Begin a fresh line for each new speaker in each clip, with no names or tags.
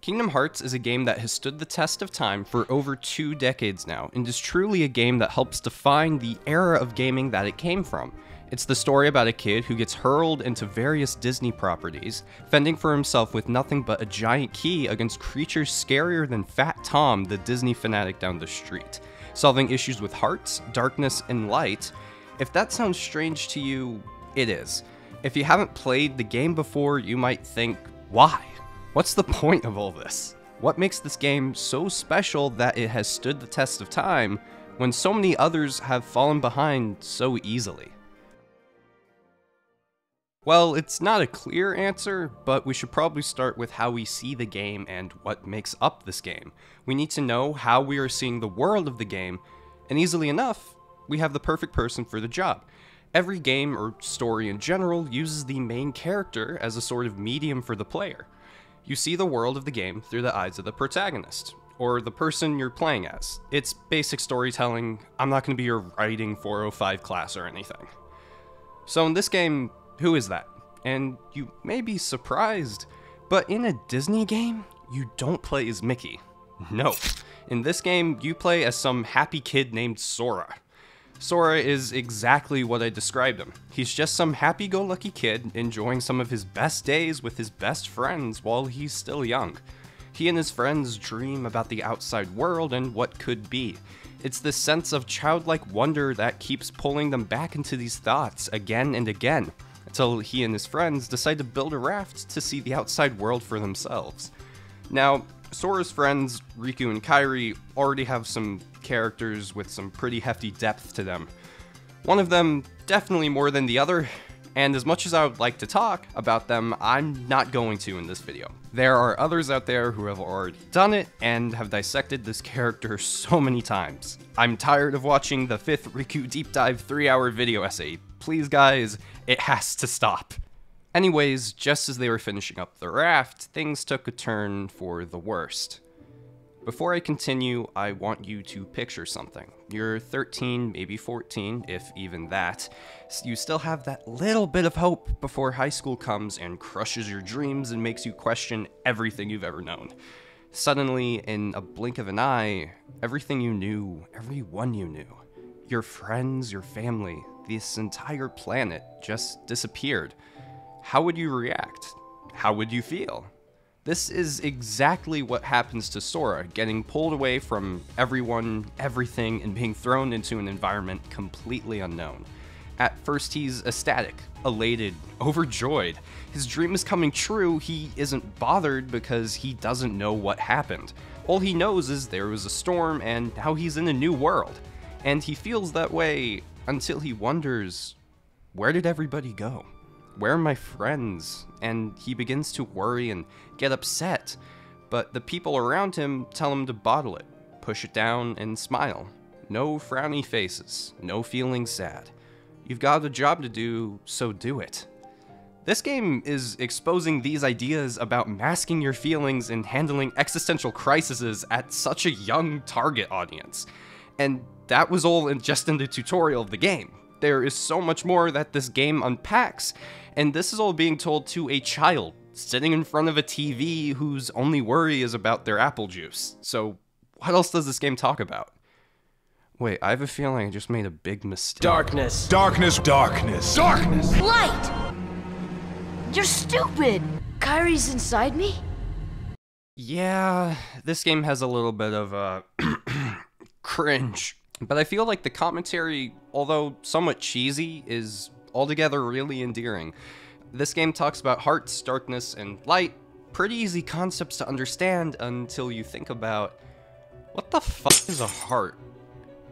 Kingdom Hearts is a game that has stood the test of time for over 2 decades now, and is truly a game that helps define the era of gaming that it came from. It's the story about a kid who gets hurled into various Disney properties, fending for himself with nothing but a giant key against creatures scarier than Fat Tom, the Disney fanatic down the street, solving issues with hearts, darkness, and light. If that sounds strange to you, it is. If you haven't played the game before, you might think, why? What's the point of all this? What makes this game so special that it has stood the test of time when so many others have fallen behind so easily? Well, it's not a clear answer, but we should probably start with how we see the game and what makes up this game. We need to know how we are seeing the world of the game, and easily enough, we have the perfect person for the job. Every game, or story in general, uses the main character as a sort of medium for the player. You see the world of the game through the eyes of the protagonist, or the person you're playing as. It's basic storytelling. I'm not going to be your writing 405 class or anything. So in this game, who is that? And you may be surprised, but in a Disney game, you don't play as Mickey. No. In this game, you play as some happy kid named Sora. Sora is exactly what I described him. He's just some happy-go-lucky kid enjoying some of his best days with his best friends while he's still young. He and his friends dream about the outside world and what could be. It's this sense of childlike wonder that keeps pulling them back into these thoughts again and again, until he and his friends decide to build a raft to see the outside world for themselves. Now, Sora's friends, Riku and Kairi, already have some characters with some pretty hefty depth to them. One of them definitely more than the other, and as much as I would like to talk about them, I'm not going to in this video. There are others out there who have already done it and have dissected this character so many times. I'm tired of watching the 5th Riku Deep Dive 3-hour video essay. Please guys, it has to stop. Anyways, just as they were finishing up the raft, things took a turn for the worst. Before I continue, I want you to picture something. You're 13, maybe 14, if even that. You still have that little bit of hope before high school comes and crushes your dreams and makes you question everything you've ever known. Suddenly, in a blink of an eye, everything you knew, everyone you knew, your friends, your family, this entire planet just disappeared. How would you react? How would you feel? This is exactly what happens to Sora, getting pulled away from everyone, everything, and being thrown into an environment completely unknown. At first he's ecstatic, elated, overjoyed. His dream is coming true. He isn't bothered because he doesn't know what happened. All he knows is there was a storm and now he's in a new world. And he feels that way until he wonders, where did everybody go? Where are my friends? And he begins to worry and get upset, but the people around him tell him to bottle it, push it down, and smile. No frowny faces, no feeling sad. You've got a job to do, so do it. This game is exposing these ideas about masking your feelings and handling existential crises at such a young target audience. And that was all just in the tutorial of the game. There is so much more that this game unpacks, and this is all being told to a child sitting in front of a TV whose only worry is about their apple juice. So what else does this game talk about? Wait, I have a feeling I just made a big mistake.
Darkness.
Darkness, darkness, darkness!
Light! You're stupid! Kairi's inside me?
Yeah, this game has a little bit of cringe. But I feel like the commentary, although somewhat cheesy, is altogether really endearing. This game talks about hearts, darkness, and light. Pretty easy concepts to understand until you think about, what the fuck is a heart?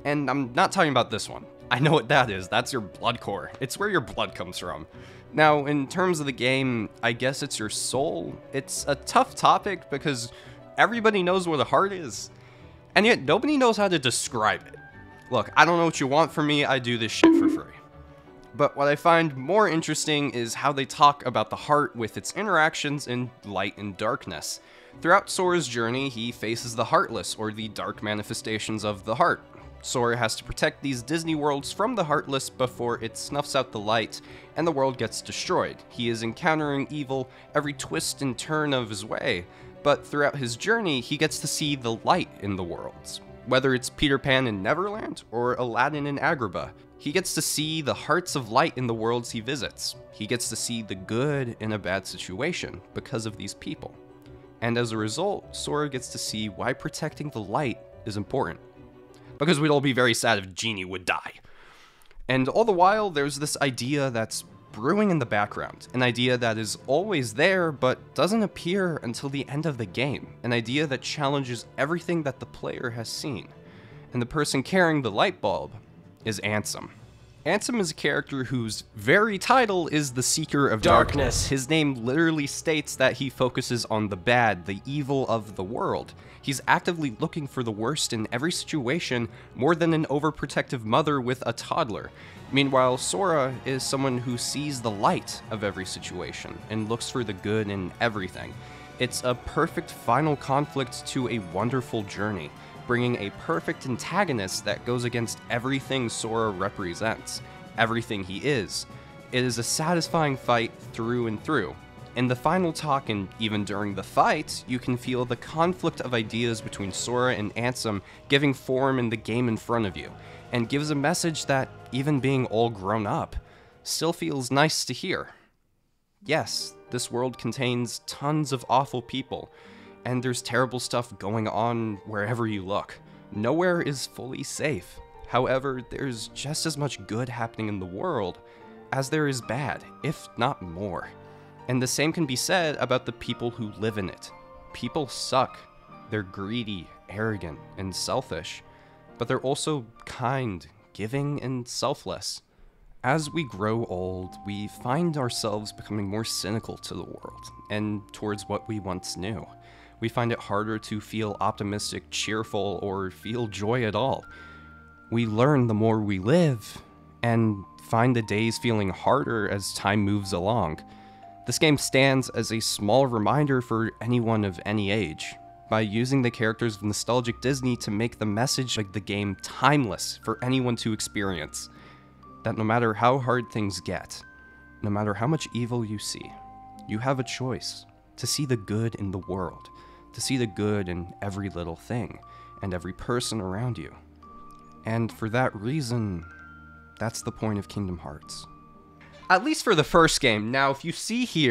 And I'm not talking about this one. I know what that is. That's your blood core. It's where your blood comes from. Now, in terms of the game, I guess it's your soul. It's a tough topic because everybody knows what a heart is, and yet nobody knows how to describe it. Look, I don't know what you want from me, I do this shit for free. But what I find more interesting is how they talk about the heart with its interactions in light and darkness. Throughout Sora's journey, he faces the Heartless, or the dark manifestations of the heart. Sora has to protect these Disney worlds from the Heartless before it snuffs out the light and the world gets destroyed. He is encountering evil every twist and turn of his way, but throughout his journey, he gets to see the light in the worlds. Whether it's Peter Pan in Neverland or Aladdin in Agrabah, he gets to see the hearts of light in the worlds he visits. He gets to see the good in a bad situation because of these people. And as a result, Sora gets to see why protecting the light is important. Because we'd all be very sad if Genie would die. And all the while, there's this idea that's brewing in the background, an idea that is always there but doesn't appear until the end of the game, an idea that challenges everything that the player has seen. And the person carrying the light bulb is Ansem. Ansem is a character whose very title is the Seeker of Darkness. His name literally states that he focuses on the bad, the evil of the world. He's actively looking for the worst in every situation more than an overprotective mother with a toddler. Meanwhile, Sora is someone who sees the light of every situation and looks for the good in everything. It's a perfect final conflict to a wonderful journey, bringing a perfect antagonist that goes against everything Sora represents, everything he is. It is a satisfying fight through and through. In the final talk, and even during the fight, you can feel the conflict of ideas between Sora and Ansem giving form in the game in front of you, and gives a message that, even being all grown up, still feels nice to hear. Yes, this world contains tons of awful people, and there's terrible stuff going on wherever you look. Nowhere is fully safe. However, there's just as much good happening in the world as there is bad, if not more. And the same can be said about the people who live in it. People suck. They're greedy, arrogant, and selfish, but they're also kind, giving, and selfless. As we grow old, we find ourselves becoming more cynical to the world, and towards what we once knew. We find it harder to feel optimistic, cheerful, or feel joy at all. We learn the more we live, and find the days feeling harder as time moves along. This game stands as a small reminder for anyone of any age, by using the characters of nostalgic Disney to make the message of the game timeless for anyone to experience. That no matter how hard things get, no matter how much evil you see, you have a choice to see the good in the world, to see the good in every little thing, and every person around you. And for that reason, that's the point of Kingdom Hearts. At least for the first game. Now, if you see here,